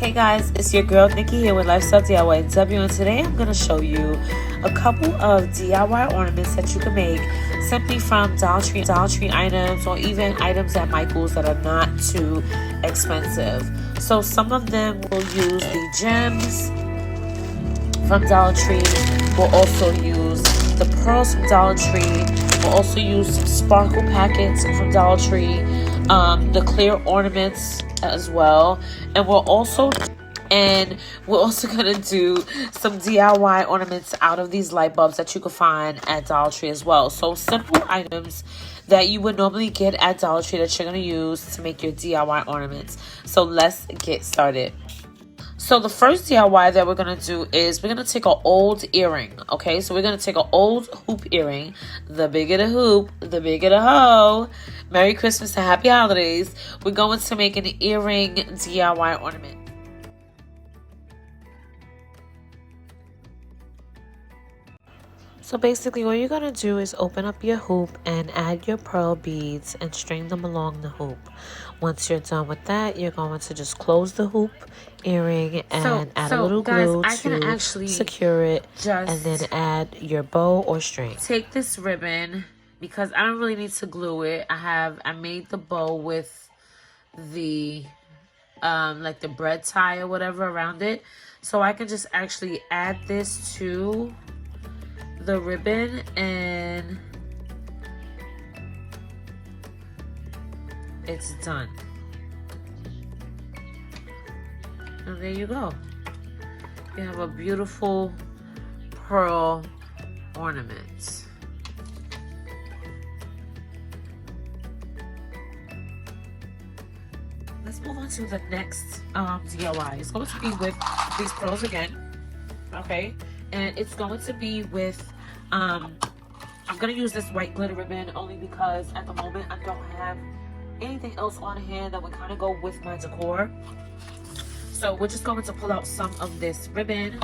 Hey guys, it's your girl Nikki here with Lifestylediyw, and today I'm going to show you a couple of DIY ornaments that you can make simply from Dollar Tree items, or even items at Michael's that are not too expensive. So some of them will use the gems from Dollar Tree. We'll also use the pearls from Dollar Tree. We'll also use sparkle packets from Dollar Tree, the clear ornaments as well, and we're also gonna do some DIY ornaments out of these light bulbs that you can find at Dollar Tree as well. So simple items that you would normally get at Dollar Tree that you're gonna use to make your DIY ornaments. So let's get started. So the first DIY that we're going to do is we're going to take an old earring, okay? So we're going to take an old hoop earring. The bigger the hoop, the bigger the hoe. Merry Christmas and Happy Holidays. We're going to make an earring DIY ornament. So basically what you're going to do is open up your hoop and add your pearl beads and string them along the hoop. Once you're done with that, you're going to just close the hoop earring and add a little glue to secure it, and then add your bow or string. Take this ribbon, because I don't really need to glue it. I made the bow with the like the bread tie or whatever around it, so I can just actually add this to the ribbon and it's done. And there you go. You have a beautiful pearl ornament. Let's move on to the next DIY. It's going to be with these pearls again, okay? And it's going to be with I'm going to use this white glitter ribbon only because at the moment I don't have anything else on hand that would kind of go with my decor. So we're just going to pull out some of this ribbon.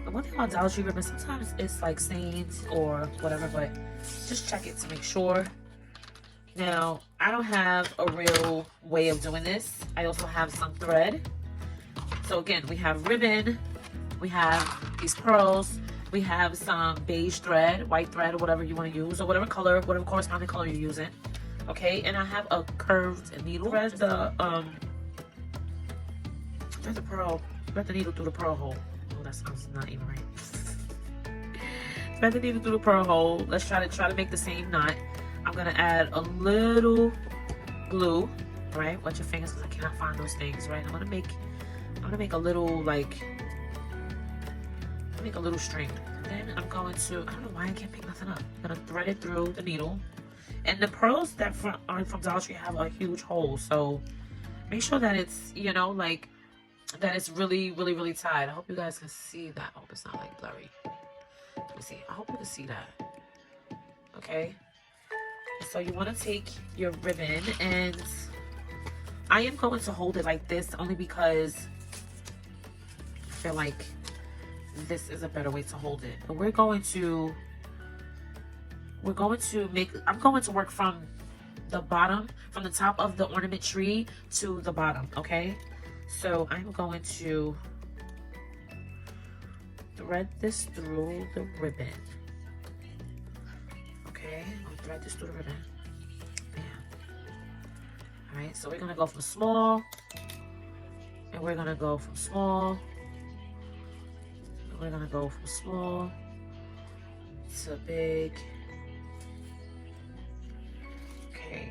The one thing about Dollar Tree ribbon, sometimes it's like stains or whatever, but just check it to make sure. Now, I don't have a real way of doing this. I also have some thread. So again, we have ribbon, we have these pearls, we have some beige thread, white thread, or whatever you want to use, or whatever color, whatever corresponding color you're using. Okay, and I have a curved needle. Thread the needle through the pearl hole. Oh, that sounds not even right. Thread the needle through the pearl hole. Let's try to make the same knot. I'm gonna add a little glue, right? Watch your fingers, because I cannot find those things, right? I'm gonna make a little make a little string. Then I'm going to, I don't know why I can't pick nothing up. I'm gonna thread it through the needle. And the pearls that are from Dollar Tree have a huge hole, so make sure that it's, you know, like that it's really, really, really tight. I hope you guys can see that. I hope it's not like blurry. Let me see. I hope you can see that. Okay. So you want to take your ribbon, and I am going to hold it like this only because I feel like this is a better way to hold it. But I'm going to work from the bottom, from the top of the ornament tree to the bottom, okay? So I'm going to thread this through the ribbon. Okay, I'll thread this through the ribbon. Bam. Alright, so we're gonna go from small, and we're gonna go from small. We're gonna go from small to big. Okay.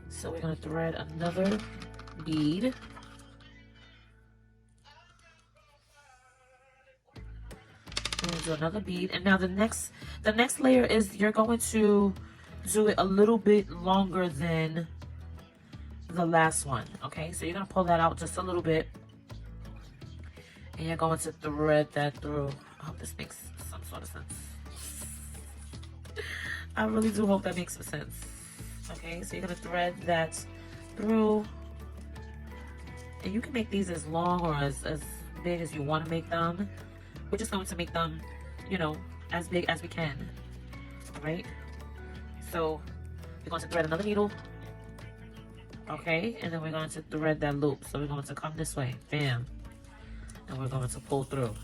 So we're gonna thread another bead. We're gonna do another bead, and now the next layer is you're going to do it a little bit longer than the last one. Okay, so you're gonna pull that out just a little bit. And you're going to thread that through. I hope this makes some sort of sense. I really do hope that makes some sense. Okay, so you're going to thread that through. And you can make these as long or as big as you want to make them. We're just going to make them, you know, as big as we can. Alright? So, you're going to thread another needle. Okay, and then we're going to thread that loop. So we're going to come this way, bam, and we're going to pull through.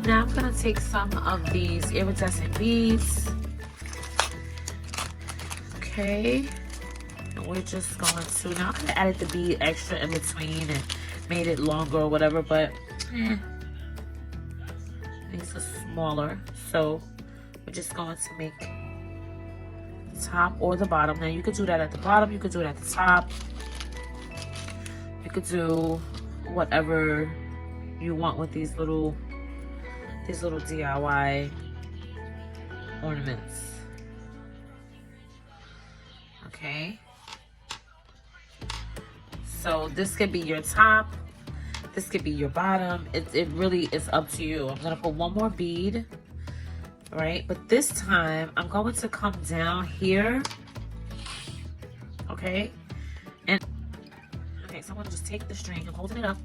Now I'm going to take some of these iridescent beads. Okay. And we're just going to, now I added the bead extra in between and made it longer or whatever, but these are smaller. So we're just going to make the top or the bottom. Now you could do that at the bottom, you could do it at the top. You could do whatever you want with these little DIY ornaments. Okay. So this could be your top. This could be your bottom. It really is up to you. I'm gonna put one more bead, right? But this time I'm going to come down here. Okay. And okay, so I'm gonna just take the string. I'm holding it up.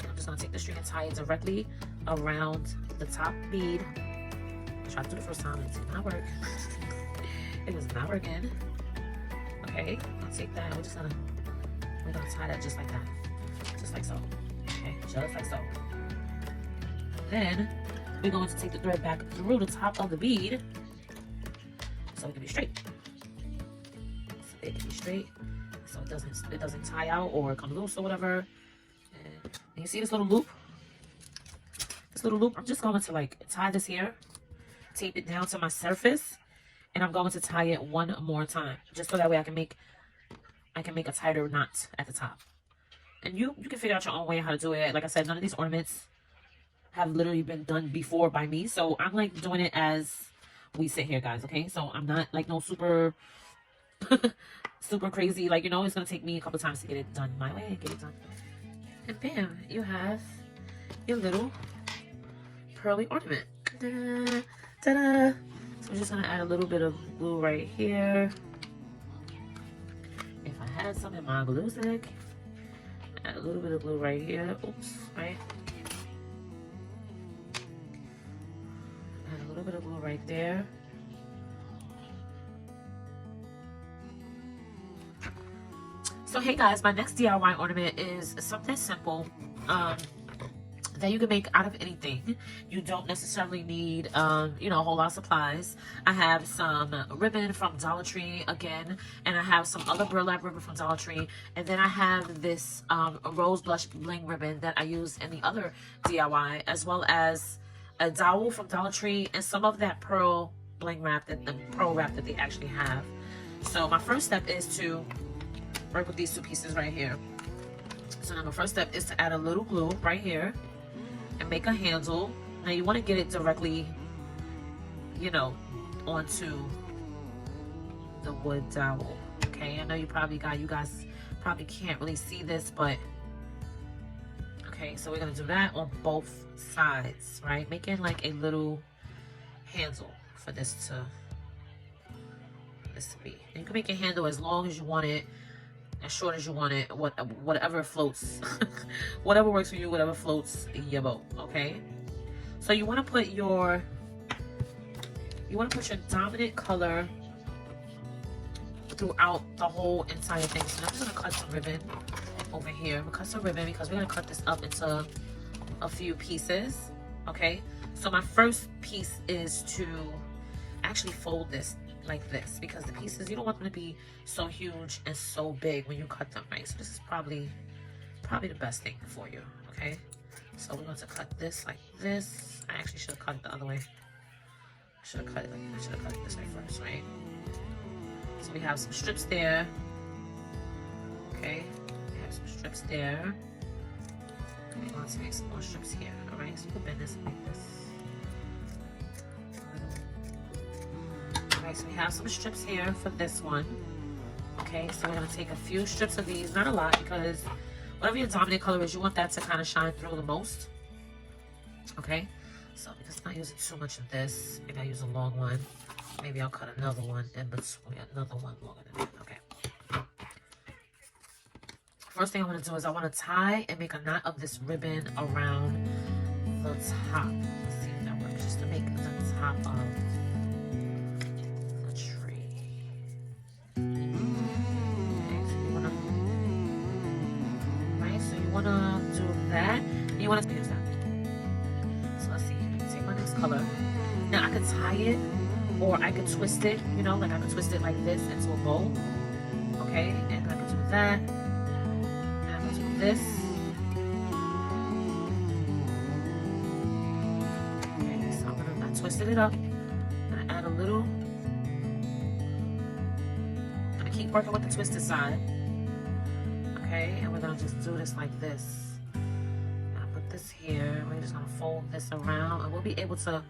I'm just gonna take the string and tie it directly around the top bead. I tried to do it the first time, it did not work. It was not working. Okay, I'll take that. We're gonna tie that just like that, just like so. Okay, just like so. Then we're going to take the thread back through the top of the bead, so it can be straight. So it can be straight, so it doesn't tie out or come loose or whatever. And you see this little loop? I'm just going to like tie this here, tape it down to my surface, and I'm going to tie it one more time, just so that way I can make a tighter knot at the top. And you can figure out your own way how to do it. Like I said, none of these ornaments have literally been done before by me, so I'm like doing it as we sit here, guys. Okay, so I'm not like no super super crazy, like, you know, it's gonna take me a couple times to get it done my way and get it done. And bam, you have your little pearly ornament. Ta-da, ta-da. So we're just gonna add a little bit of glue right here. If I had some in my glue stick, add a little bit of glue right here. Oops, right? Add a little bit of glue right there. So hey guys, my next DIY ornament is something simple. That you can make out of anything. You don't necessarily need you know, a whole lot of supplies. I have some ribbon from Dollar Tree again, and I have some other burlap ribbon from Dollar Tree, and then I have this rose blush bling ribbon that I use in the other DIY, as well as a dowel from Dollar Tree and some of that pearl bling wrap, the pearl wrap that they actually have. So my first step is to work with these two pieces right here. So now my first step is to add a little glue right here and make a handle. Now you want to get it directly, you know, onto the wood dowel. Okay, I know you guys probably can't really see this, but okay, so we're gonna do that on both sides, right? Making like a little handle for this to be. And you can make a handle as long as you want it, as short as you want it, whatever floats. Whatever works for you, whatever floats your boat. Okay, so you want to put your dominant color throughout the whole entire thing. So I'm just gonna cut some ribbon over here. I'm gonna cut some ribbon because we're gonna cut this up into a few pieces. Okay, so my first piece is to actually fold this like this, because the pieces, you don't want them to be so huge and so big when you cut them, right? So this is probably the best thing for you. Okay, so we're going to cut this like this. I actually should have cut it the other way. I should have cut it this way first, right? So we have some strips there. Okay, we have some strips there. We're going to make some more strips here. All right, so we can bend this and make this. Okay, so we have some strips here for this one. Okay, so we're going to take a few strips of these, not a lot, because whatever your dominant color is, you want that to kind of shine through the most. Okay, so because I'm not using too much of this, maybe I use a long one. Maybe I'll cut another one in between, another one longer than that. Okay. First thing I want to do is I want to tie and make a knot of this ribbon around the top. Let's see if that works. Just to make the top of the tree. Okay, so you wanna, right? So you wanna do that. You wanna use that. So let's see. Take my next color. Now I could tie it, or I could twist it. You know, like I could twist it like this into a bow. Okay, and I could do that. This. Okay, so I twisted it up. I'm gonna add a little. I'm gonna keep working with the twisted side. Okay, and we're gonna just do this like this. I'm gonna put this here. We're just gonna fold this around, and we'll be able to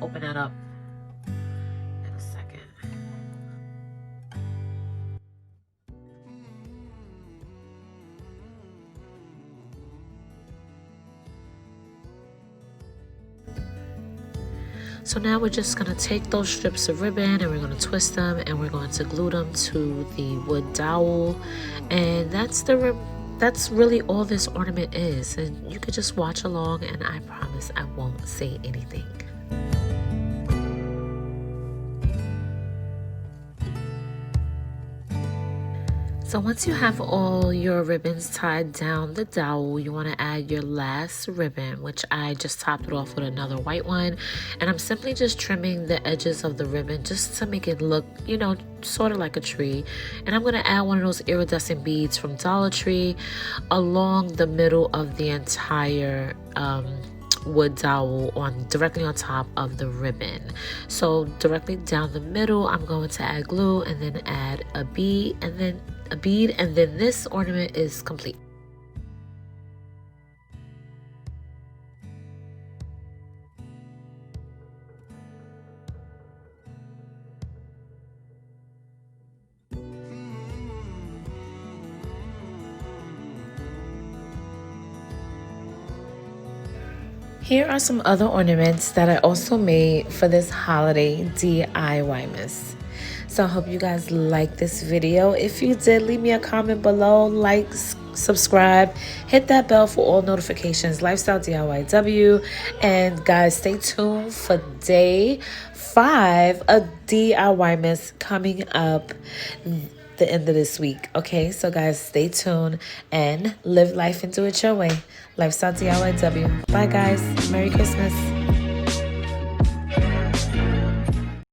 open that up in a second. So now we're just going to take those strips of ribbon and we're going to twist them and we're going to glue them to the wood dowel. And that's really all this ornament is. And you could just watch along and I promise I won't say anything. So once you have all your ribbons tied down the dowel, you want to add your last ribbon, which I just topped it off with another white one. And I'm simply just trimming the edges of the ribbon just to make it look, you know, sort of like a tree. And I'm going to add one of those iridescent beads from Dollar Tree along the middle of the entire wood dowel directly on top of the ribbon. So directly down the middle, I'm going to add glue and then add a bead and then this ornament is complete. Here are some other ornaments that I also made for this holiday DIYMAS. So I hope you guys like this video. If you did, leave me a comment below, like, subscribe, hit that bell for all notifications. Lifestyle DIYW. And guys, stay tuned for day 5 of DIYMAS coming up the end of this week. Okay, so guys, stay tuned and live life and do it your way. Lifestyle DIYW. Bye guys. Merry Christmas.